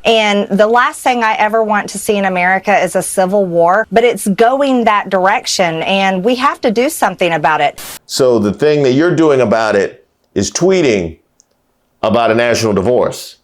And the last thing I ever want to see in America is a civil war, but it's going that direction, and we have to do something about it. So the thing that you're doing about it is tweeting about a national divorce.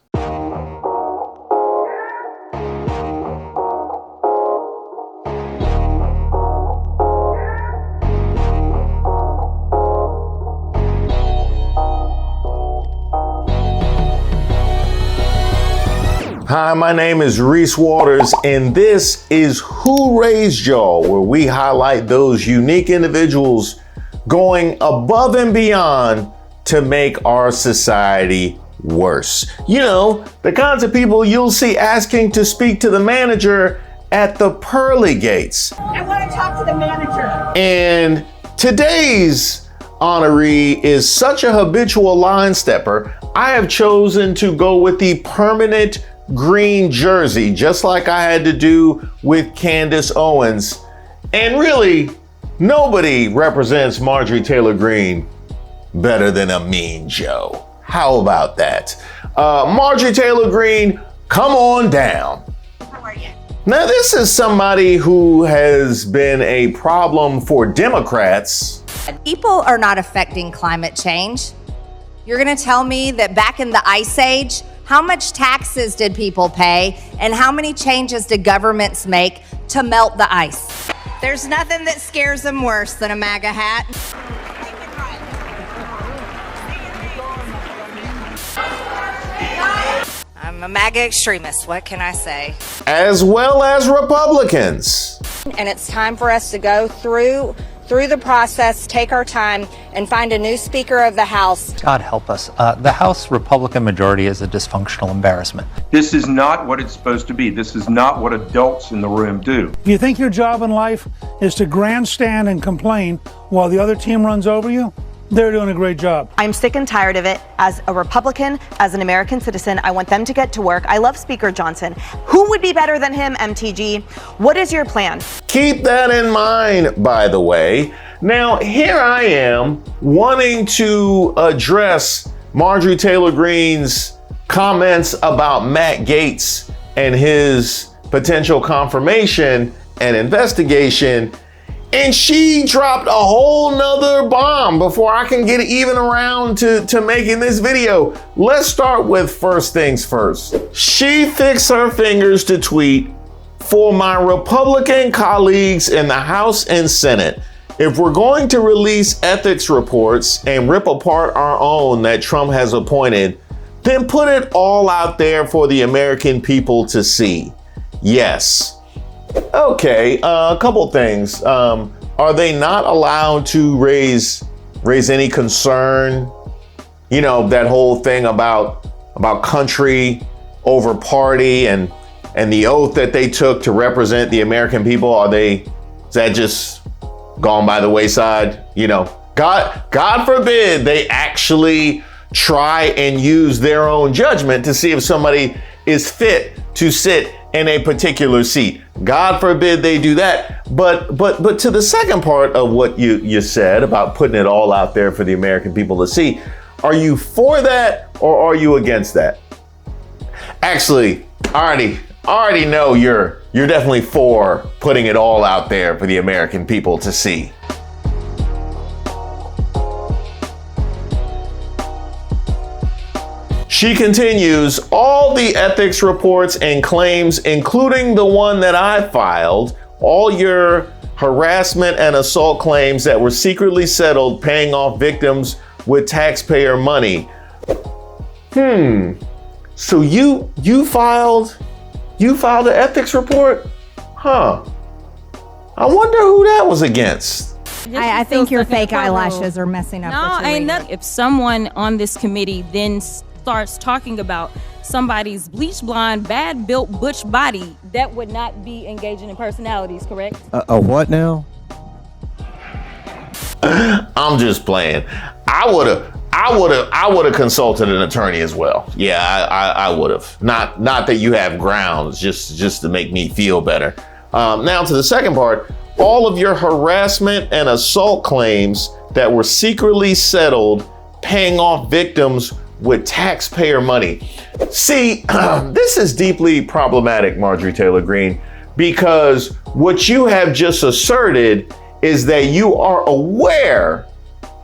Hi, my name is Reese Waters, and this is Who Raised Y'all, where we highlight those unique individuals going above and beyond to make our society worse. You know, the kinds of people you'll see asking to speak to the manager at the pearly gates. I want to talk to the manager. And today's honoree is such a habitual line stepper, I have chosen to go with the permanent green jersey, just like I had to do with Candace Owens. And really, nobody represents Marjorie Taylor Greene better than a Mean Joe. How about that? Marjorie Taylor Greene, come on down. How are you? Now, this is somebody who has been a problem for Democrats. People are not affecting climate change. You're going to tell me that back in the Ice Age, how much taxes did people pay and how many changes did governments make to melt the ice? There's nothing that scares them worse than a Maga hat. I'm a Maga extremist, what can I say? As well as Republicans. And it's time for us to go through the process, take our time, and find a new Speaker of the House. God help us. The House Republican majority is a dysfunctional embarrassment. This is not what it's supposed to be. This is not what adults in the room do. If you think your job in life is to grandstand and complain while the other team runs over you, they're doing a great job. I'm sick and tired of it. As a Republican, as an American citizen, I want them to get to work. I love Speaker Johnson. Who would be better than him, MTG? What is your plan? Keep that in mind, by the way. Now, here I am wanting to address Marjorie Taylor Greene's comments about Matt Gaetz and his potential confirmation and investigation, and she dropped a whole nother bomb before I can get even around to making this video. Let's start with first things first. She fixed her fingers to tweet, "For my Republican colleagues in the House and Senate, if we're going to release ethics reports and rip apart our own that Trump has appointed, then put it all out there for the American people to see. Yes." Okay, a couple things. Are they not allowed to raise any concern? You know, that whole thing about country over party and the oath that they took to represent the American people, is that just gone by the wayside? You know, God forbid they actually try and use their own judgment to see if somebody is fit to sit in a particular seat. God forbid they do that. But to the second part of what you said about putting it all out there for the American people to see, are you for that or are you against that? Actually, I already know you're definitely for putting it all out there for the American people to see. She continues, all the ethics reports and claims, including the one that I filed, all your harassment and assault claims that were secretly settled paying off victims with taxpayer money. So you filed an ethics report? Huh. I wonder who that was against. I think your fake eyelashes are messing up. No, ain't that. If someone on this committee then starts talking about somebody's bleach blonde, bad built butch body, that would not be engaging in personalities, correct? A what now? I'm just playing. I would have consulted an attorney as well. Yeah, I would have. Not that you have grounds, just to make me feel better. Now to the second part, all of your harassment and assault claims that were secretly settled, paying off victims with taxpayer money. See, this is deeply problematic, Marjorie Taylor Greene, because what you have just asserted is that you are aware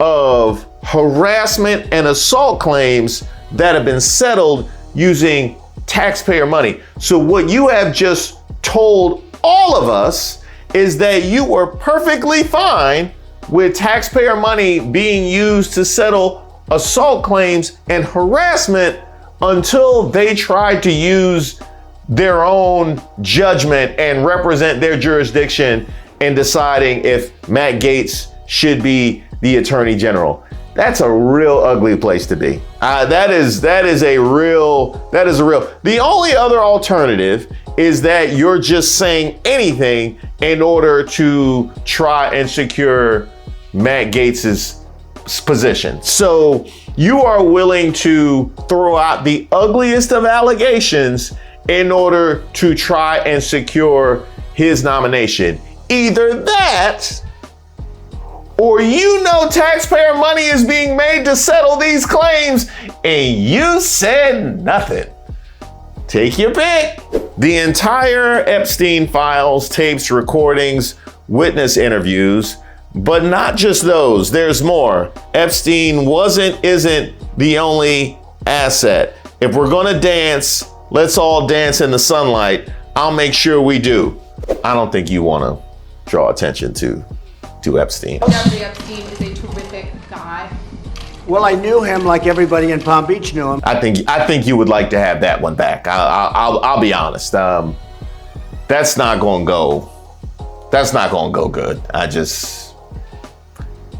of harassment and assault claims that have been settled using taxpayer money. So what you have just told all of us is that you were perfectly fine with taxpayer money being used to settle assault claims and harassment until they tried to use their own judgment and represent their jurisdiction in deciding if Matt Gaetz should be the Attorney General. That's a real ugly place to be. That is a real. The only other alternative is that you're just saying anything in order to try and secure Matt Gaetz's position. So you are willing to throw out the ugliest of allegations in order to try and secure his nomination. Either that, or you know taxpayer money is being made to settle these claims and you said nothing. Take your pick. The entire Epstein files, tapes, recordings, witness interviews, but not just those. There's more. Epstein isn't the only asset. If we're gonna dance, let's all dance in the sunlight. I'll make sure we do. I don't think you wanna draw attention to Epstein. Jeffrey Epstein is a terrific guy. Well, I knew him like everybody in Palm Beach knew him. I think you would like to have that one back. I'll be honest. That's not gonna go good.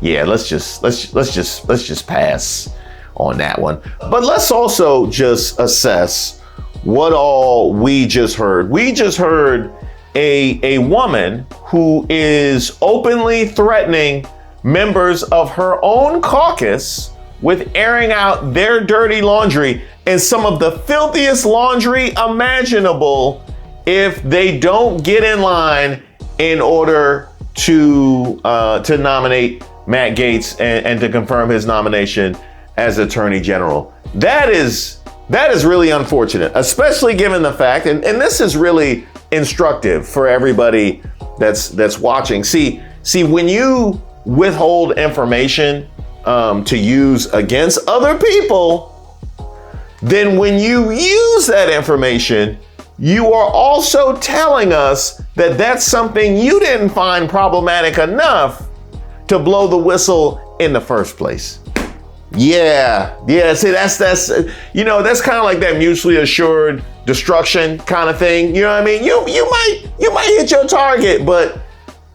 Let's just pass on that one. But let's also just assess what all we just heard. We just heard a woman who is openly threatening members of her own caucus with airing out their dirty laundry, and some of the filthiest laundry imaginable, if they don't get in line in order to nominate Matt Gaetz and to confirm his nomination as Attorney General. That is really unfortunate, especially given the fact, and this is really instructive for everybody that's watching. See, when you withhold information to use against other people, then when you use that information, you are also telling us that that's something you didn't find problematic enough to blow the whistle in the first place. Yeah. See, that's kind of like that mutually assured destruction kind of thing. You know what I mean? You might hit your target, but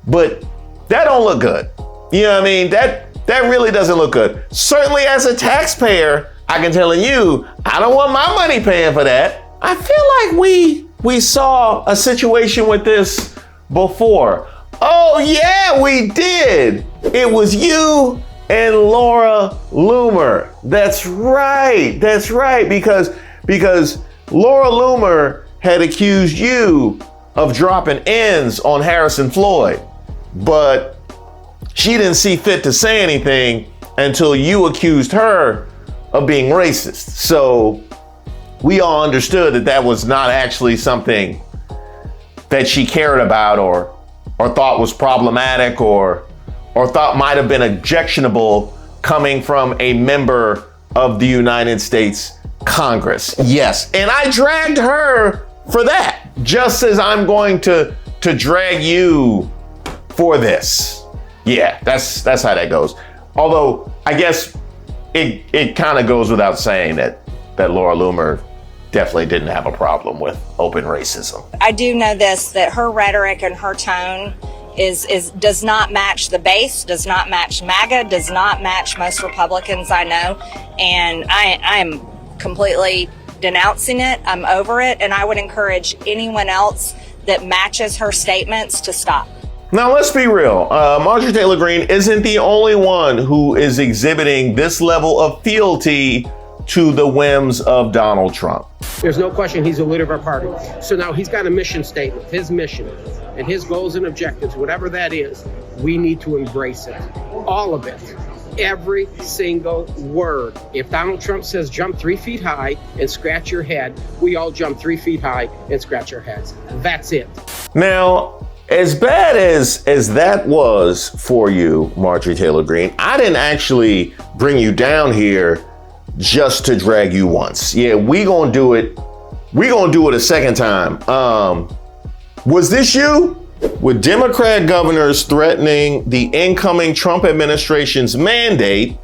that don't look good. You know what I mean? That really doesn't look good. Certainly as a taxpayer, I can tell you, I don't want my money paying for that. I feel like we saw a situation with this before. Oh yeah, we did. It was you and Laura Loomer. That's right. Because Laura Loomer had accused you of dropping ends on Harrison Floyd, but she didn't see fit to say anything until you accused her of being racist. So we all understood that was not actually something that she cared about or thought was problematic or thought might have been objectionable coming from a member of the United States Congress. Yes, and I dragged her for that, just as I'm going to drag you for this. Yeah, that's how that goes. Although I guess it kind of goes without saying that Laura Loomer definitely didn't have a problem with open racism. I do know this, that her rhetoric and her tone does not match the base, does not match MAGA, does not match most Republicans I know, and I am completely denouncing it. I'm over it, and I would encourage anyone else that matches her statements to stop. Now, let's be real. Marjorie Taylor Greene isn't the only one who is exhibiting this level of fealty to the whims of Donald Trump. There's no question he's a leader of our party. So now he's got a mission statement, his mission and his goals and objectives, whatever that is, we need to embrace it. All of it. Every single word. If Donald Trump says jump 3 feet high and scratch your head, we all jump 3 feet high and scratch our heads. That's it. Now, as bad as that was for you, Marjorie Taylor Greene, I didn't actually bring you down here just to drag you once. Yeah, we gonna do it a second time. Was this you? With Democrat governors threatening the incoming Trump administration's mandate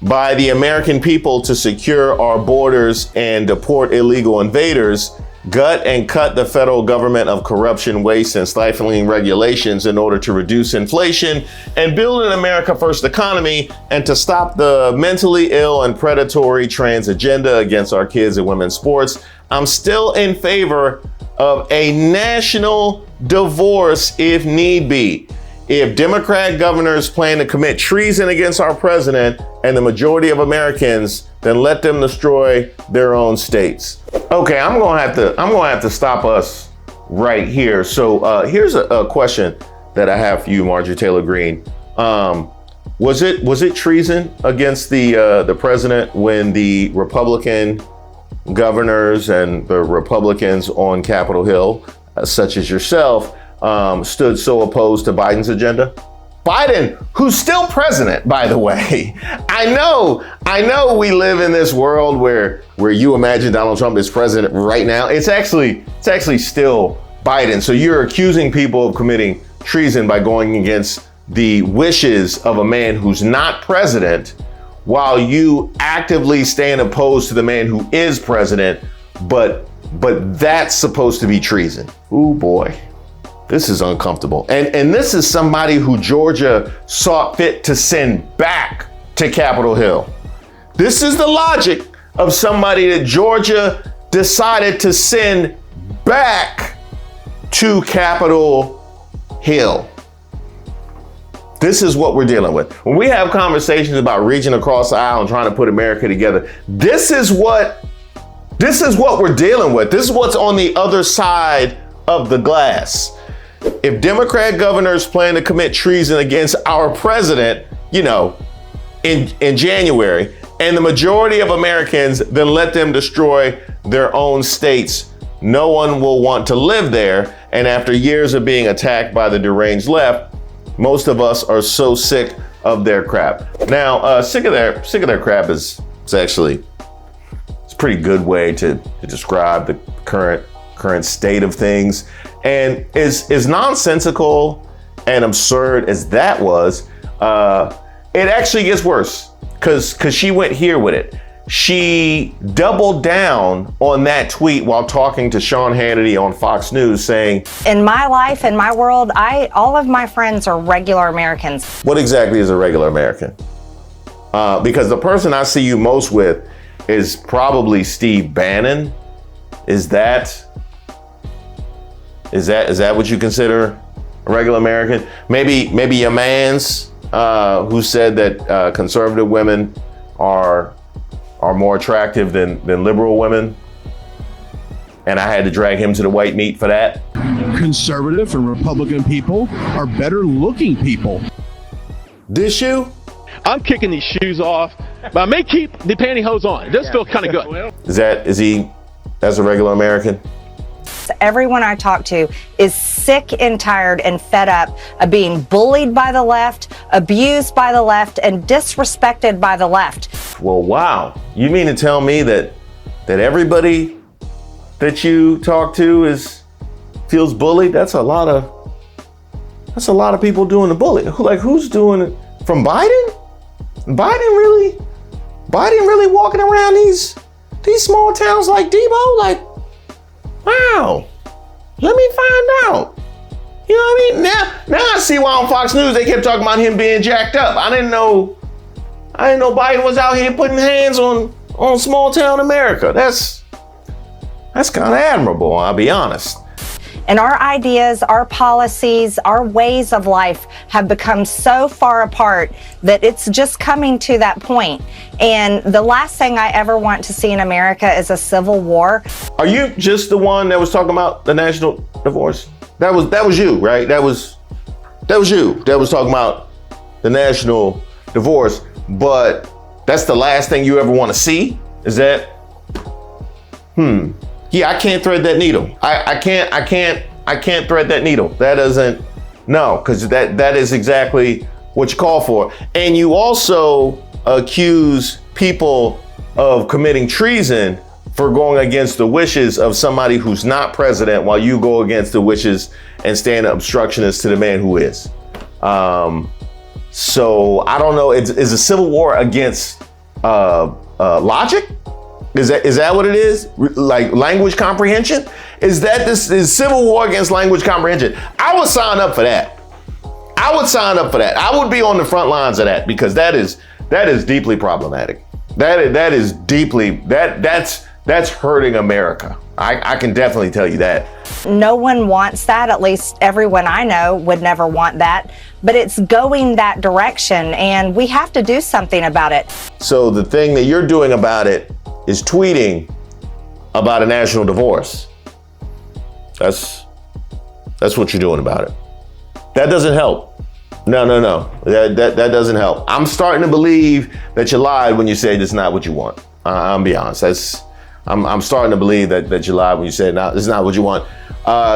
by the American people to secure our borders and deport illegal invaders, gut and cut the federal government of corruption, waste, and stifling regulations in order to reduce inflation and build an America First economy, and to stop the mentally ill and predatory trans agenda against our kids and women's sports, I'm still in favor of a national divorce if need be. If Democrat governors plan to commit treason against our president and the majority of Americans, then let them destroy their own states. Okay, I'm gonna have to stop us right here. So here's a question that I have for you, Marjorie Taylor Greene. Was it treason against the president when the Republican governors and the Republicans on Capitol Hill, such as yourself, stood so opposed to Biden's agenda? Biden, who's still president, by the way. I know we live in this world where you imagine Donald Trump is president right now. It's actually still Biden. So you're accusing people of committing treason by going against the wishes of a man who's not president, while you actively stand opposed to the man who is president, but that's supposed to be treason. Ooh, boy. This is uncomfortable. And this is somebody who Georgia saw fit to send back to Capitol Hill. This is the logic of somebody that Georgia decided to send back to Capitol Hill. This is what we're dealing with. When we have conversations about reaching across the aisle and trying to put America together, this is what we're dealing with. This is what's on the other side of the glass. If Democrat governors plan to commit treason against our president, in January, and the majority of Americans, then let them destroy their own states. No one will want to live there. And after years of being attacked by the deranged left, most of us are so sick of their crap. Now, sick of their crap is actually, it's a pretty good way to describe the current state of things. And as nonsensical and absurd as that was, it actually gets worse because she went here with it. She doubled down on that tweet while talking to Sean Hannity on Fox News, saying, In my life, in my world, all of my friends are regular Americans. What exactly is a regular American? Because the person I see you most with is probably Steve Bannon. Is that what you consider a regular American? Maybe your man's who said that conservative women are more attractive than liberal women, and I had to drag him to the white meat for that. Conservative and Republican people are better looking people. This shoe? I'm kicking these shoes off, but I may keep the pantyhose on. It does feel kind of good. Is he as a regular American? Everyone I talk to is sick and tired and fed up of being bullied by the left, abused by the left, and disrespected by the left. Well, wow. You mean to tell me that everybody that you talk to feels bullied? That's a lot of people doing the bullying. Who's doing it? From Biden? Biden really walking around these small towns like Debo? Wow, let me find out. You know what I mean? Now I see why on Fox News they kept talking about him being jacked up. I didn't know Biden was out here putting hands on small town America. That's kind of admirable, I'll be honest. And our ideas, our policies, our ways of life have become so far apart that it's just coming to that point. And the last thing I ever want to see in America is a civil war. Are you just the one that was talking about the national divorce? That was you, right? That was you that was talking about the national divorce. but that's the last thing you ever want to see? Is that, yeah, I can't thread that needle. I can't thread that needle. That doesn't, no, because that is exactly what you call for. And you also accuse people of committing treason for going against the wishes of somebody who's not president, while you go against the wishes and stand obstructionist to the man who is. So I don't know. Is a civil war against logic? Is that what it is? Like language comprehension? Is civil war against language comprehension? I would sign up for that. I would be on the front lines of that, because that is deeply problematic. That's hurting America. I can definitely tell you that. No one wants that. At least everyone I know would never want that. But it's going that direction, and we have to do something about it. So the thing that you're doing about it is tweeting about a national divorce. That's what you're doing about it. That doesn't help. No. That doesn't help. I'm starting to believe that you lied when you said it's not what you want. I'll be honest. I'm starting to believe that you lied when you said it's not what you want.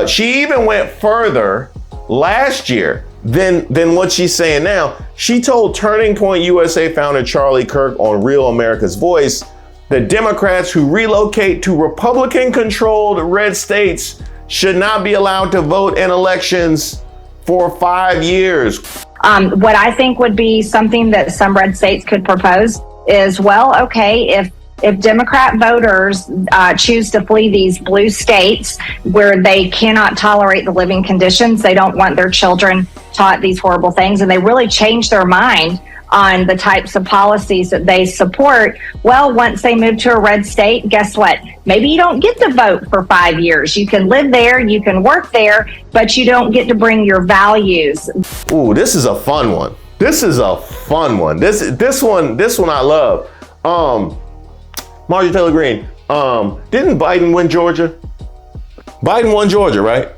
She even went further last year than what she's saying now. She told Turning Point USA founder Charlie Kirk on Real America's Voice that Democrats who relocate to Republican-controlled red states should not be allowed to vote in elections for 5 years. What I think would be something that some red states could propose is, well, okay, if Democrat voters choose to flee these blue states where they cannot tolerate the living conditions, they don't want their children taught these horrible things, and they really change their mind on the types of policies that they support, well, once they move to a red state, guess what? Maybe you don't get to vote for 5 years. You can live there, you can work there, but you don't get to bring your values. Ooh, this is a fun one. This one I love. Marjorie Taylor Greene, didn't Biden win Georgia? Biden won Georgia, right?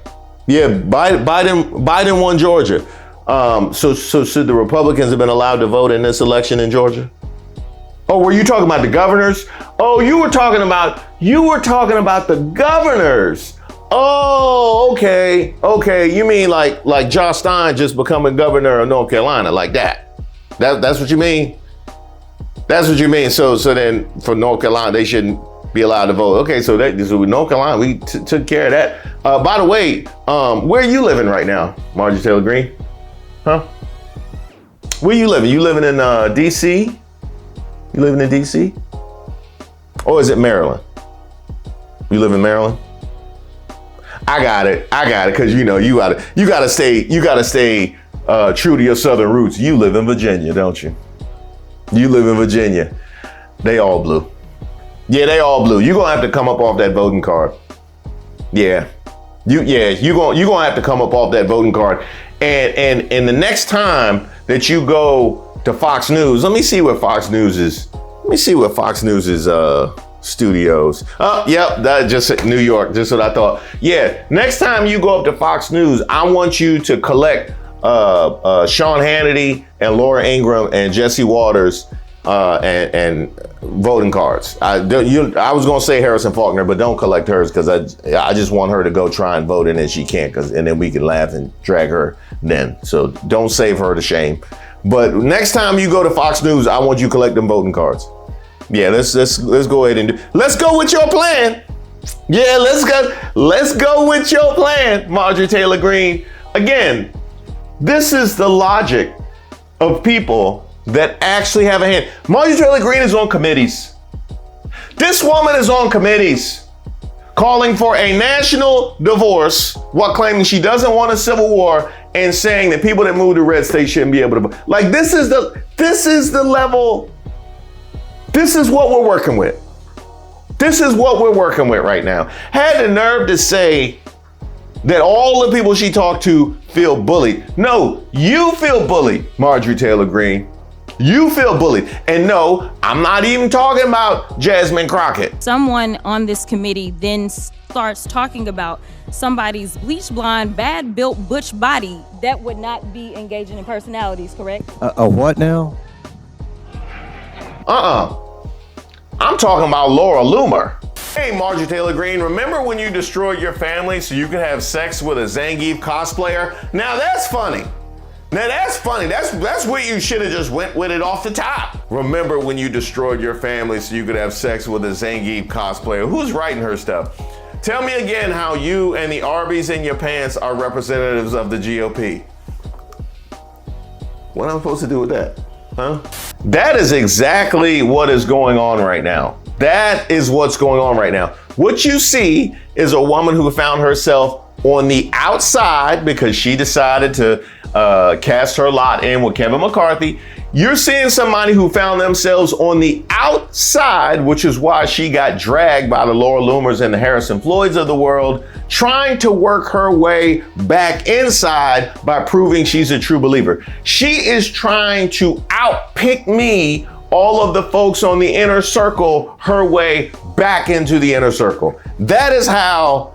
Yeah, Biden won Georgia. So should the Republicans have been allowed to vote in this election in Georgia? Oh, were you talking about the governors? Oh, you were talking about the governors. Oh, okay. You mean like Josh Stein just becoming governor of North Carolina, like that? That's what you mean? That's what you mean. So then for North Carolina, they shouldn't be allowed to vote. Okay, so with North Carolina, we took care of that. By the way, where are you living right now, Marjorie Taylor Greene? Huh? Where you living? You living in DC? You living in DC? Or is it Maryland? You live in Maryland? I got it. Cause you gotta stay true to your Southern roots. You live in Virginia, don't you? You live in Virginia. They all blue. Yeah, they all blue. You're gonna have to come up off that voting card. You're gonna have to come up off that voting card. And the next time that you go to Fox News, let me see what Fox News is. Studios. Oh, yep, that just New York, just what I thought. Yeah, next time you go up to Fox News, I want you to collect Sean Hannity and Laura Ingraham and Jesse Waters and voting cards. I was gonna say Harrison Faulkner, but don't collect hers, because I just want her to go try and vote, and then she can't, and then we can laugh and drag her then. So don't save her to shame. But next time you go to Fox News, I want you to collect them voting cards. Yeah, let's go ahead let's go with your plan. Yeah, let's go with your plan, Marjorie Taylor Greene. Again, this is the logic of people that actually have a hand. Marjorie Taylor Greene is on committees. This woman is on committees calling for a national divorce while claiming she doesn't want a civil war and saying that people that move to red states shouldn't be able to vote. Like, this is the level. This is what we're working with. This is what we're working with right now. Had the nerve to say that all the people she talked to feel bullied. No, you feel bullied, Marjorie Taylor Greene. You feel bullied. And no, I'm not even talking about Jasmine Crockett. Someone on this committee then starts talking about somebody's bleach blonde, bad built butch body that would not be engaging in personalities, correct? A what now? I'm talking about Laura Loomer. Hey, Marjorie Taylor Greene, remember when you destroyed your family so you could have sex with a Zangief cosplayer? Now that's funny. That's what you should have just went with it off the top. Remember when you destroyed your family so you could have sex with a Zangief cosplayer? Who's writing her stuff? Tell me again how you and the Arby's in your pants are representatives of the GOP. What am I supposed to do with that? Huh? That is exactly what is going on right now. That is what's going on right now. What you see is a woman who found herself on the outside because she decided to cast her lot in with Kevin McCarthy. You're seeing somebody who found themselves on the outside, which is why she got dragged by the Laura Loomers and the Harrison Floyds of the world, trying to work her way back inside by proving she's a true believer. She is trying to outpick me, all of the folks on the inner circle, her way back into the inner circle. That is how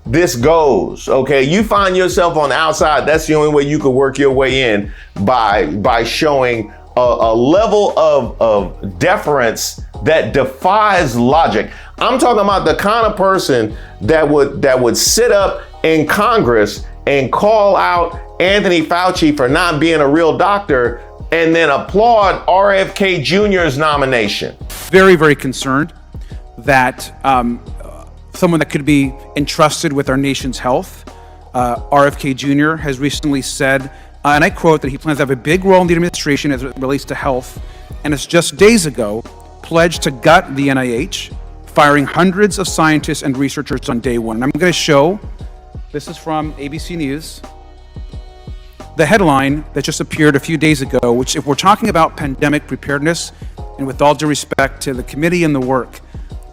this goes, okay? You find yourself on the outside, that's the only way you could work your way in, by showing a level of deference that defies logic. I'm talking about the kind of person that would sit up in Congress and call out Anthony Fauci for not being a real doctor and then applaud RFK Jr.'s nomination. Very, very concerned that someone that could be entrusted with our nation's health, RFK Jr., has recently said, and I quote, that he plans to have a big role in the administration as it relates to health, and has just days ago pledged to gut the NIH, firing hundreds of scientists and researchers on day one. And I'm going to show, this is from ABC News, the headline that just appeared a few days ago, which, if we're talking about pandemic preparedness, and with all due respect to the committee and the work,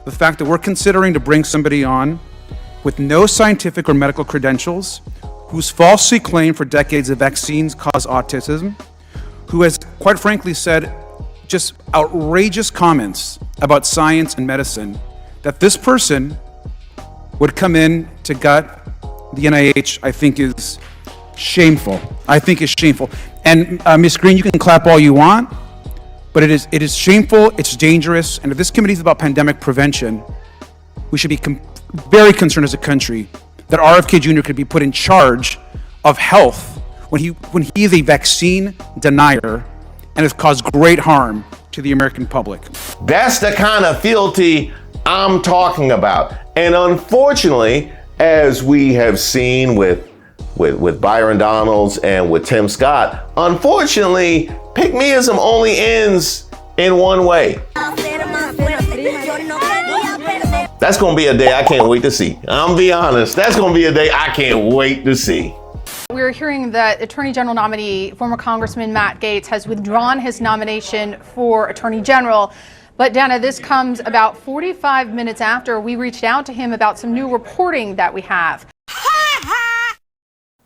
the fact that we're considering to bring somebody on with no scientific or medical credentials, who's falsely claimed for decades that vaccines cause autism, who has, quite frankly, said just outrageous comments about science and medicine, that this person would come in to gut the NIH, I think is shameful. I think is shameful. And Ms. Greene, you can clap all you want, but it is shameful, it's dangerous, and if this committee is about pandemic prevention, we should be very concerned as a country that RFK Jr. could be put in charge of health when he is a vaccine denier and has caused great harm to the American public. That's the kind of fealty I'm talking about. And unfortunately, as we have seen with Byron Donalds and with Tim Scott, unfortunately, pick-meism only ends in one way. That's gonna be a day I can't wait to see. I'll be honest, that's gonna be a day I can't wait to see. We're hearing that Attorney General nominee, former Congressman Matt Gaetz, has withdrawn his nomination for Attorney General. But Dana, this comes about 45 minutes after we reached out to him about some new reporting that we have.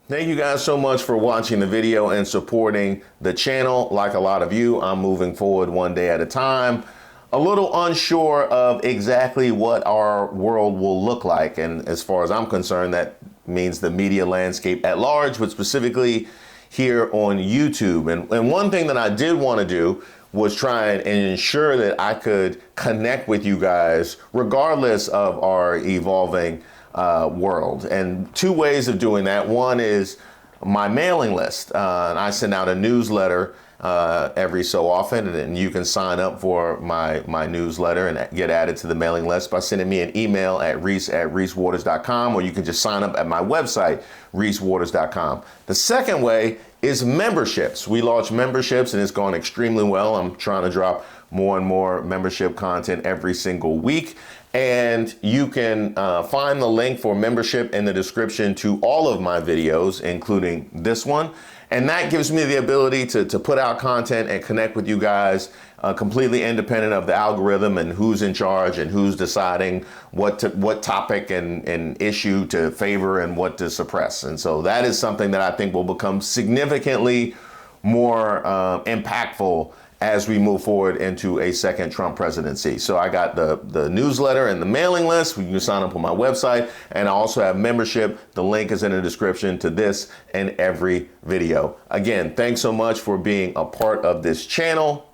Thank you guys so much for watching the video and supporting the channel. Like a lot of you, I'm moving forward one day at a time. A little unsure of exactly what our world will look like. And as far as I'm concerned, that means the media landscape at large, but specifically here on YouTube. And one thing that I did want to do was try and ensure that I could connect with you guys regardless of our evolving world. And two ways of doing that. One is my mailing list. And I send out a newsletter every so often, and you can sign up for my newsletter and get added to the mailing list by sending me an email at reese@reesewaters.com, or you can just sign up at my website, reesewaters.com. The second way is memberships. We launched memberships and it's gone extremely well. I'm trying to drop more and more membership content every single week. And you can find the link for membership in the description to all of my videos, including this one. And that gives me the ability to put out content and connect with you guys completely independent of the algorithm and who's in charge and who's deciding what topic and issue to favor and what to suppress. And so that is something that I think will become significantly more impactful as we move forward into a second Trump presidency. So I got the newsletter and the mailing list. You can sign up on my website, and I also have membership. The link is in the description to this and every video. Again, thanks so much for being a part of this channel.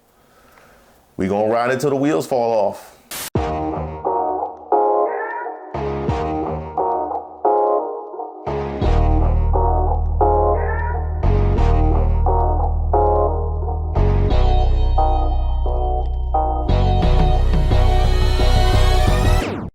We gonna ride it till the wheels fall off.